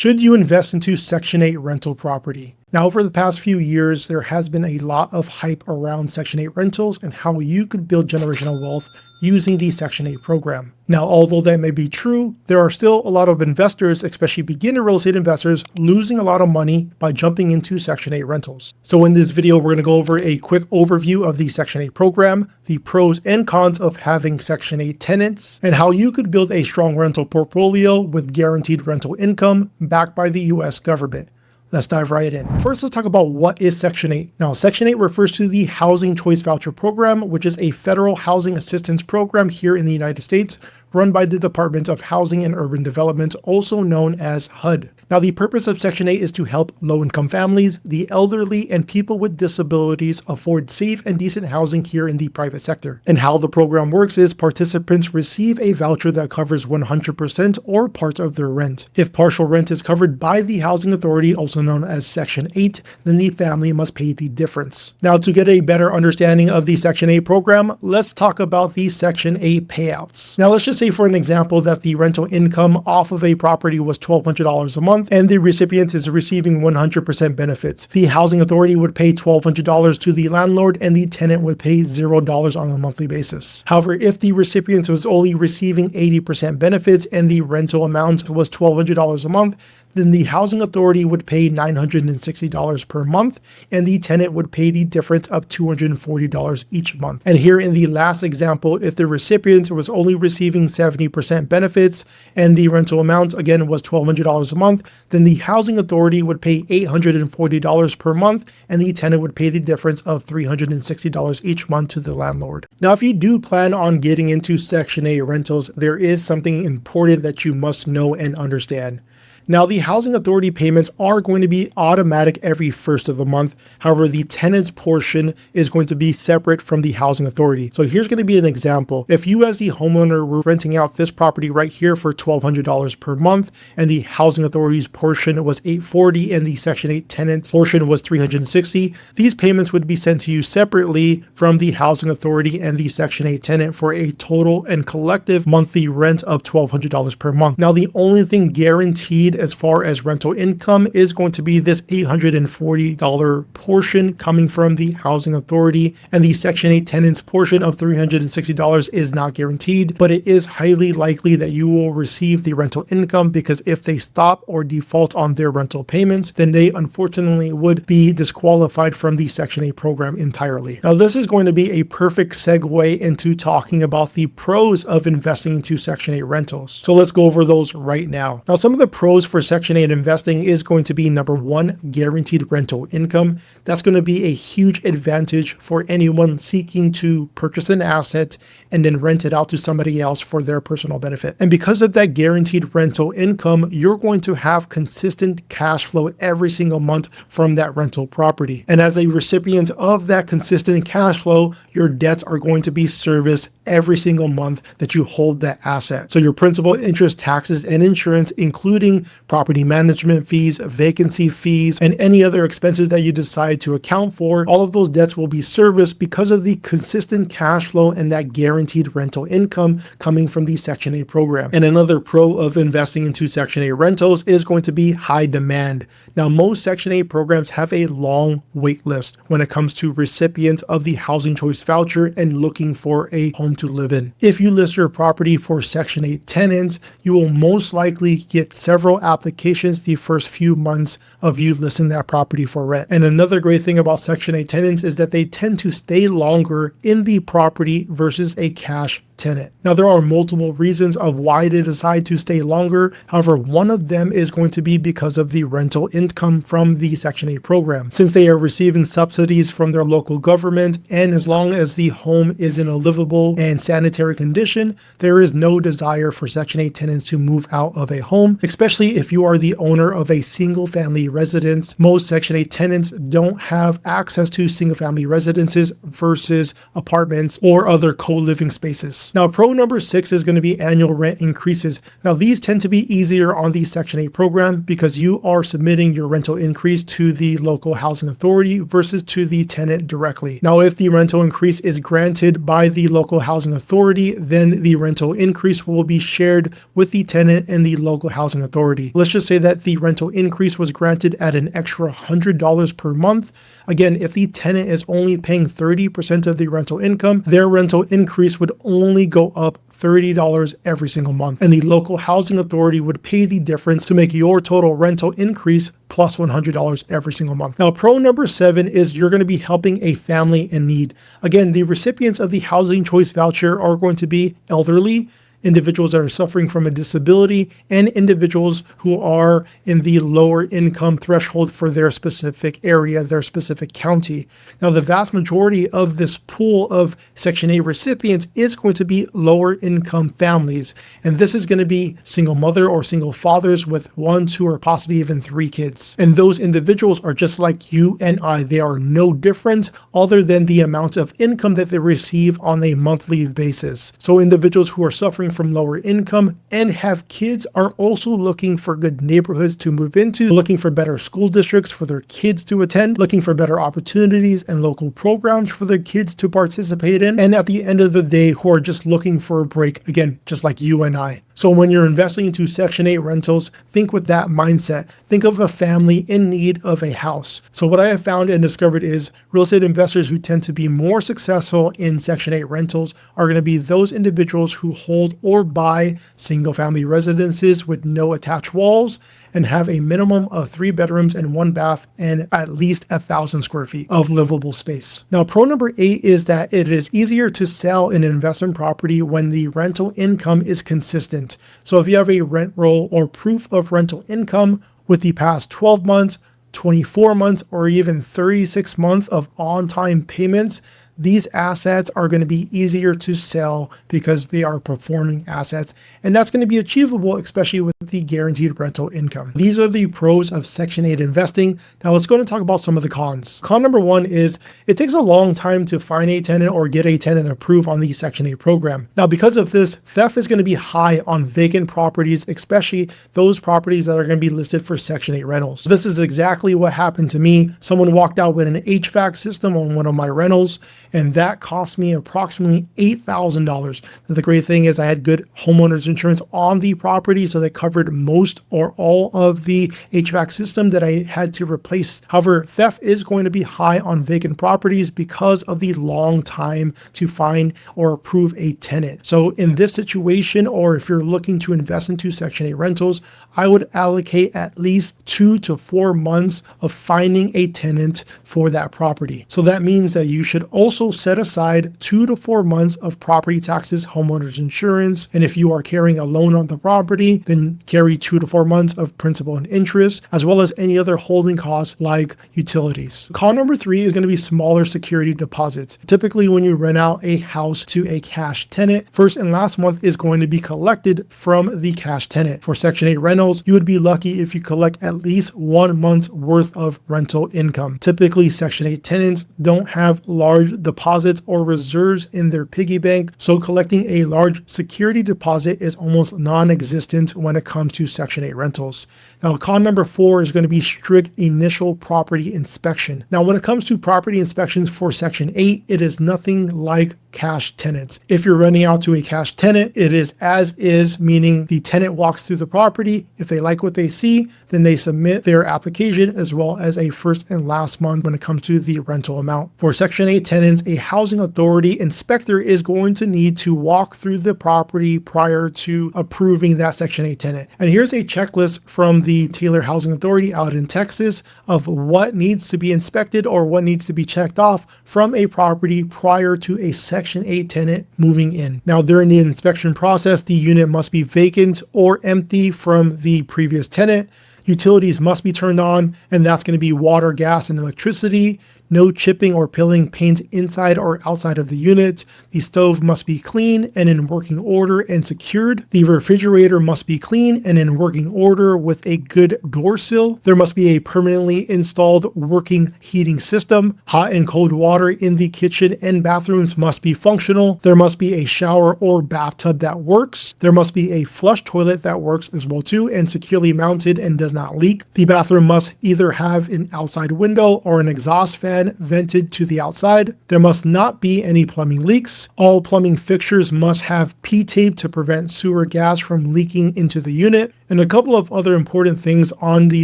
Should you invest into Section 8 rental property? Now, over the past few years, there has been a lot of hype around Section 8 rentals and how you could build generational wealth using the Section 8 program. Now, although that may be true, there are still a lot of investors, especially beginner real estate investors, losing a lot of money by jumping into Section 8 rentals. So in this video, we're going to go over a quick overview of the Section 8 program, the pros and cons of having Section 8 tenants, and how you could build a strong rental portfolio with guaranteed rental income backed by the US government. Let's dive right in. First, let's talk about what is Section 8. Now, Section 8 refers to the Housing Choice Voucher Program, which is a federal housing assistance program here in the United States, run by the Department of Housing and Urban Development, also known as HUD. Now, the purpose of Section 8 is to help low-income families, the elderly, and people with disabilities afford safe and decent housing here in the private sector. And how the program works is participants receive a voucher that covers 100% or part of their rent. If partial rent is covered by the Housing Authority, also known as Section 8, then the family must pay the difference. Now, to get a better understanding of the Section 8 program, let's talk about the Section 8 payouts. Now, let's just say for an example that the rental income off of a property was $1,200 a month and the recipient is receiving 100% benefits. The Housing Authority would pay $1,200 to the landlord and the tenant would pay $0 on a monthly basis. However, if the recipient was only receiving 80% benefits and the rental amount was $1,200 a month, then the Housing Authority would pay $960 per month, and the tenant would pay the difference of $240 each month. And here in the last example, if the recipient was only receiving 70% benefits and the rental amount again was $1,200 a month, then the Housing Authority would pay $840 per month, and the tenant would pay the difference of $360 each month to the landlord. Now, if you do plan on getting into Section 8 rentals, there is something important that you must know and understand. Now, the Housing Authority payments are going to be automatic every first of the month. However, the tenant's portion is going to be separate from the Housing Authority. So here's going to be an example. If you as the homeowner were renting out this property right here for $1,200 per month, and the Housing Authority's portion was $840 and the Section 8 tenant's portion was $360, these payments would be sent to you separately from the Housing Authority and the Section 8 tenant for a total and collective monthly rent of $1,200 per month. Now, the only thing guaranteed as far as rental income is going to be this $840 portion coming from the Housing Authority, and the Section 8 tenant's portion of $360 is not guaranteed, but it is highly likely that you will receive the rental income, because if they stop or default on their rental payments, then they unfortunately would be disqualified from the Section 8 program entirely. Now, this is going to be a perfect segue into talking about the pros of investing into Section 8 rentals. So let's go over those right now. Now, some of the pros for Section 8 investing is going to be number one, guaranteed rental income. That's going to be a huge advantage for anyone seeking to purchase an asset and then rent it out to somebody else for their personal benefit. And because of that guaranteed rental income, you're going to have consistent cash flow every single month from that rental property. And as a recipient of that consistent cash flow, your debts are going to be serviced every single month that you hold that asset. So your principal, interest, taxes, and insurance, including property management fees, vacancy fees, and any other expenses that you decide to account for, all of those debts will be serviced because of the consistent cash flow and that guaranteed rental income coming from the Section 8 program. And another pro of investing into Section 8 rentals is going to be high demand. Now, most Section 8 programs have a long wait list when it comes to recipients of the Housing Choice Voucher and looking for a home to live in. If you list your property for Section 8 tenants, you will most likely get several applications the first few months of you listing that property for rent. And another great thing about Section 8 tenants is that they tend to stay longer in the property versus a cash tenant. Now, there are multiple reasons of why they decide to stay longer. However, one of them is going to be because of the rental income from the Section 8 program. Since they are receiving subsidies from their local government, and as long as the home is in a livable and sanitary condition, there is no desire for Section 8 tenants to move out of a home, especially if you are the owner of a single family residence. Most Section 8 tenants don't have access to single family residences versus apartments or other co-living spaces. Now, pro number 6 is going to be annual rent increases. Now, these tend to be easier on the Section 8 program because you are submitting your rental increase to the local housing authority versus to the tenant directly. Now, if the rental increase is granted by the local housing authority, then the rental increase will be shared with the tenant and the local housing authority. Let's just say that the rental increase was granted at an extra $100 per month. Again, if the tenant is only paying 30% of the rental income, their rental increase would only go up $30 every single month, and the local housing authority would pay the difference to make your total rental increase plus $100 every single month. Now, pro number 7 is you're going to be helping a family in need. Again, the recipients of the housing choice voucher are going to be elderly, individuals that are suffering from a disability, and individuals who are in the lower income threshold for their specific area, their specific county. Now, the vast majority of this pool of Section 8 recipients is going to be lower income families. And this is going to be single mother or single fathers with 1, 2, or possibly even 3 kids. And those individuals are just like you and I. They are no different other than the amount of income that they receive on a monthly basis. So individuals who are suffering from lower income and have kids are also looking for good neighborhoods to move into, looking for better school districts for their kids to attend, looking for better opportunities and local programs for their kids to participate in, and at the end of the day, who are just looking for a break, again, just like you and I. So when you're investing into Section 8 rentals, think with that mindset. Think of a family in need of a house. So what I have found and discovered is real estate investors who tend to be more successful in Section 8 rentals are going to be those individuals who hold or buy single family residences with no attached walls and have a minimum of 3 bedrooms and 1 bath and at least 1,000 square feet of livable space. Now, pro number 8 is that it is easier to sell an investment property when the rental income is consistent. So if you have a rent roll or proof of rental income with the past 12 months, 24 months, or even 36 months of on-time payments, these assets are going to be easier to sell because they are performing assets. And that's going to be achievable, especially with the guaranteed rental income. These are the pros of Section 8 investing. Now let's go and talk about some of the cons. Con number 1 is it takes a long time to find a tenant or get a tenant approved on the Section 8 program. Now, because of this, theft is going to be high on vacant properties, especially those properties that are going to be listed for Section 8 rentals. This is exactly what happened to me. Someone walked out with an HVAC system on one of my rentals, and that cost me approximately $8,000. The great thing is I had good homeowners insurance on the property, so they covered most or all of the HVAC system that I had to replace. However, theft is going to be high on vacant properties because of the long time to find or approve a tenant. So in this situation, or if you're looking to invest into Section 8 rentals, I would allocate at least 2 to 4 months of finding a tenant for that property. So that means that you should also set aside 2 to 4 months of property taxes, homeowners insurance, and if you are carrying a loan on the property, then carry 2 to 4 months of principal and interest, as well as any other holding costs like utilities. Con number 3 is going to be smaller security deposits. Typically, when you rent out a house to a cash tenant, first and last month is going to be collected from the cash tenant. For Section 8 rentals, you would be lucky if you collect at least 1 month's worth of rental income. Typically, Section 8 tenants don't have large deposits or reserves in their piggy bank, so collecting a large security deposit is almost non-existent when it comes to Section 8 rentals. Now, con number 4 is going to be strict initial property inspection. Now, when it comes to property inspections for Section 8, it is nothing like cash tenants. If you're renting out to a cash tenant, it is as is, meaning the tenant walks through the property. If they like what they see, then they submit their application as well as a first and last month when it comes to the rental amount. For Section 8 tenants, a housing authority inspector is going to need to walk through the property prior to approving that Section 8 tenant. And here's a checklist from the Taylor Housing Authority out in Texas of what needs to be inspected or what needs to be checked off from a property prior to a Section 8 tenant moving in. Now, during the inspection process, the unit must be vacant or empty from the previous tenant. Utilities must be turned on, and that's going to be water, gas, and electricity. No chipping or peeling paint inside or outside of the unit. The stove must be clean and in working order and secured. The refrigerator must be clean and in working order with a good door sill. There must be a permanently installed working heating system. Hot and cold water in the kitchen and bathrooms must be functional. There must be a shower or bathtub that works. There must be a flush toilet that works as well too and securely mounted and does not leak. The bathroom must either have an outside window or an exhaust fan and vented to the outside. There must not be any plumbing leaks. All plumbing fixtures must have P-tape to prevent sewer gas from leaking into the unit. And a couple of other important things on the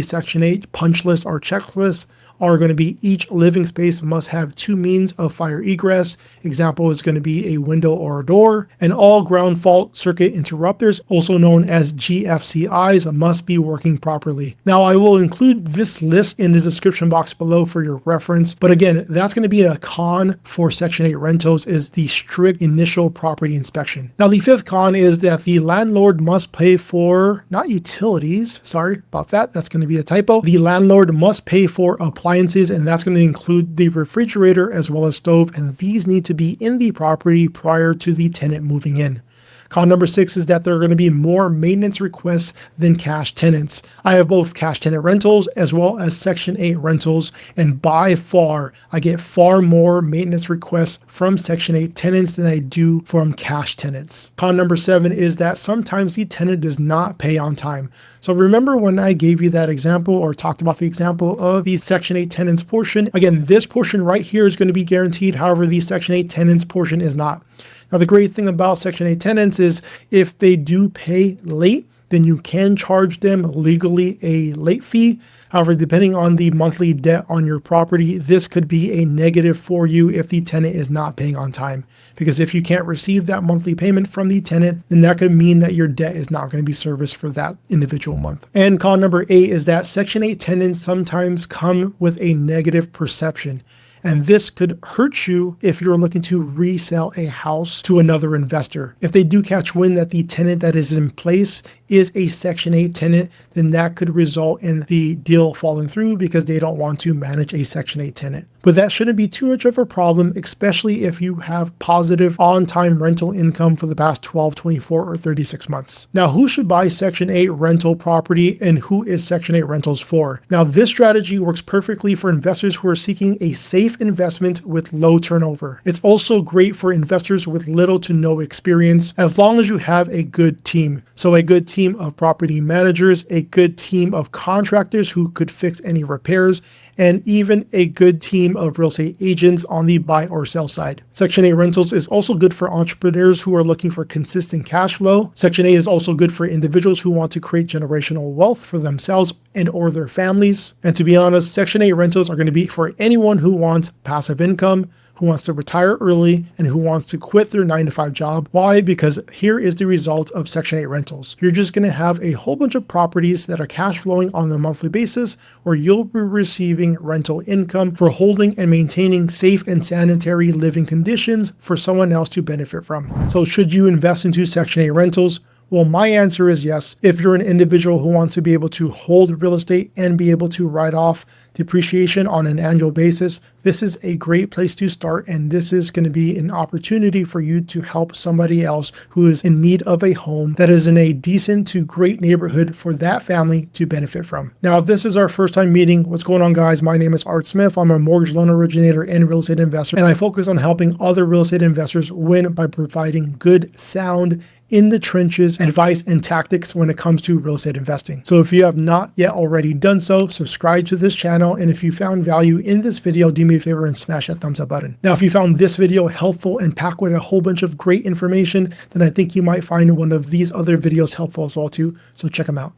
Section 8 punch list or checklist are going to be each living space must have 2 means of fire egress. Example is going to be a window or a door. And all ground fault circuit interrupters, also known as GFCIs, must be working properly. Now, I will include this list in the description box below for your reference. But again, that's going to be a con for Section 8 rentals is the strict initial property inspection. Now, the 5th con is that the landlord must pay for, not utilities, sorry about that. That's going to be a typo. The landlord must pay for appliances, and that's going to include the refrigerator as well as stove, and these need to be in the property prior to the tenant moving in. Con number 6 is that there are going to be more maintenance requests than cash tenants. I have both cash tenant rentals as well as Section 8 rentals, and by far, I get far more maintenance requests from Section 8 tenants than I do from cash tenants. Con number 7 is that sometimes the tenant does not pay on time. So remember when I gave you that example or talked about the example of the Section 8 tenants portion? Again, this portion right here is going to be guaranteed. However, the Section 8 tenants portion is not. Now, the great thing about Section 8 tenants is if they do pay late, then you can charge them legally a late fee. However, depending on the monthly debt on your property, this could be a negative for you if the tenant is not paying on time. Because if you can't receive that monthly payment from the tenant, then that could mean that your debt is not going to be serviced for that individual month. And con number 8 is that Section 8 tenants sometimes come with a negative perception. And this could hurt you if you're looking to resell a house to another investor. If they do catch wind that the tenant that is in place is a Section 8 tenant, then that could result in the deal falling through because they don't want to manage a Section 8 tenant. But that shouldn't be too much of a problem, especially if you have positive on-time rental income for the past 12, 24, or 36 months. Now, who should buy Section 8 rental property and who is Section 8 rentals for? Now, this strategy works perfectly for investors who are seeking a safe investment with low turnover. It's also great for investors with little to no experience as long as you have a good team. So a good team of property managers, a good team of contractors who could fix any repairs, and even a good team of real estate agents on the buy or sell side. Section 8 rentals is also good for entrepreneurs who are looking for consistent cash flow. Section 8 is also good for individuals who want to create generational wealth for themselves and or their families. And to be honest, Section 8 rentals are going to be for anyone who wants passive income, who wants to retire early, and who wants to quit their 9-to-5 job. Why? Because here is the result of Section 8 rentals. You're just going to have a whole bunch of properties that are cash flowing on a monthly basis, where you'll be receiving rental income for holding and maintaining safe and sanitary living conditions for someone else to benefit from. So should you invest into Section 8 rentals? Well, my answer is yes. If you're an individual who wants to be able to hold real estate and be able to write off depreciation on an annual basis, this is a great place to start, and this is going to be an opportunity for you to help somebody else who is in need of a home that is in a decent to great neighborhood for that family to benefit from. Now, if this is our first time meeting, what's going on, guys? My name is Art Smith. I'm a mortgage loan originator and real estate investor, and I focus on helping other real estate investors win by providing good, sound, in the trenches advice and tactics when it comes to real estate investing. So if you have not yet already done so, subscribe to this channel. And if you found value in this video, do me a favor and smash that thumbs up button. Now, if you found this video helpful and packed with a whole bunch of great information, then I think you might find one of these other videos helpful as well too. So check them out.